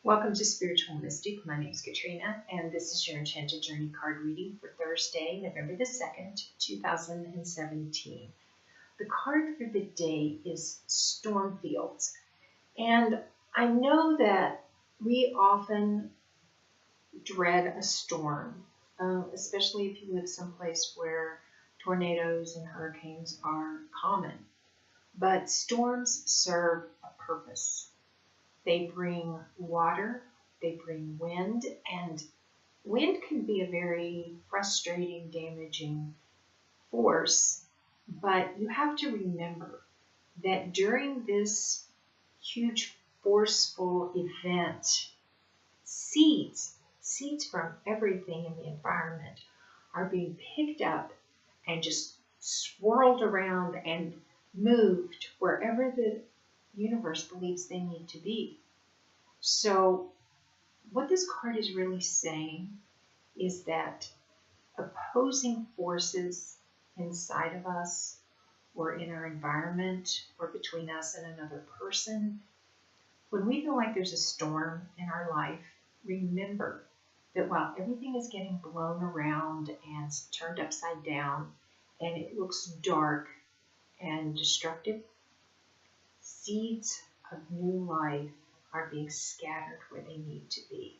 Welcome to Spiritual Mystic. My name is Katrina, and this is your Enchanted Journey card reading for Thursday, November the 2nd, 2017. The card for the day is Stormfields. And I know that we often dread a storm, especially if you live someplace where tornadoes and hurricanes are common. But storms serve a purpose. They bring water, they bring wind, and wind can be a very frustrating, damaging force. But you have to remember that during this huge, forceful event, seeds from everything in the environment are being picked up and just swirled around and moved wherever the universe believes they need to be. So what this card is really saying is that opposing forces inside of us or in our environment or between us and another person, when we feel like there's a storm in our life, remember that while everything is getting blown around and turned upside down and it looks dark and destructive, seeds of new life are being scattered where they need to be.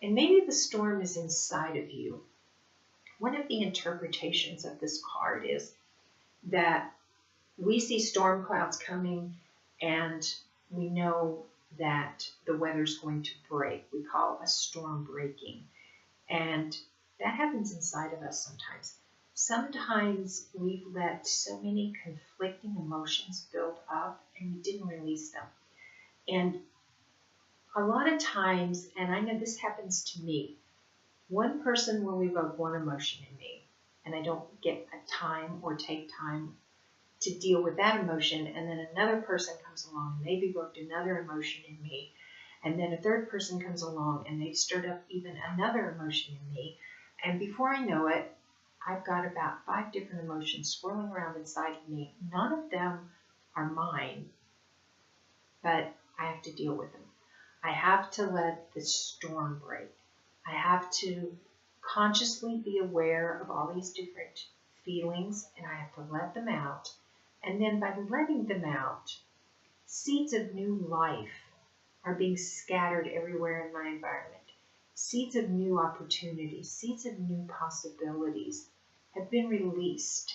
And maybe the storm is inside of you. One of the interpretations of this card is that we see storm clouds coming and we know that the weather's going to break. We call it a storm breaking. And that happens inside of us sometimes. Sometimes we've let so many conflicting emotions build up and we didn't release them. And a lot of times, and I know this happens to me, one person will evoke one emotion in me, and I don't get a time or take time to deal with that emotion, and then another person comes along and they've evoked another emotion in me, and then a third person comes along and they've stirred up even another emotion in me, and before I know it, I've got about 5 different emotions swirling around inside of me. None of them are mine, but I have to deal with them. I have to let the storm break. I have to consciously be aware of all these different feelings, and I have to let them out. And then by letting them out, seeds of new life are being scattered everywhere in my environment. Seeds of new opportunities, seeds of new possibilities have been released.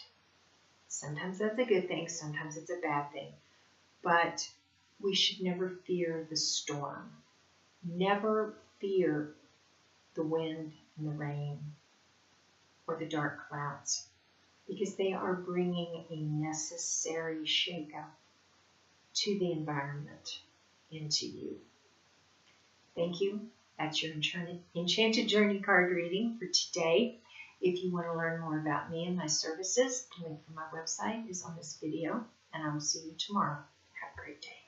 Sometimes that's a good thing, sometimes it's a bad thing. But we should never fear the storm. Never fear the wind and the rain or the dark clouds, because they are bringing a necessary shakeup to the environment and to you. Thank you. That's your Enchanted Journey card reading for today. If you want to learn more about me and my services, the link for my website is on this video, and I will see you tomorrow. Have a great day.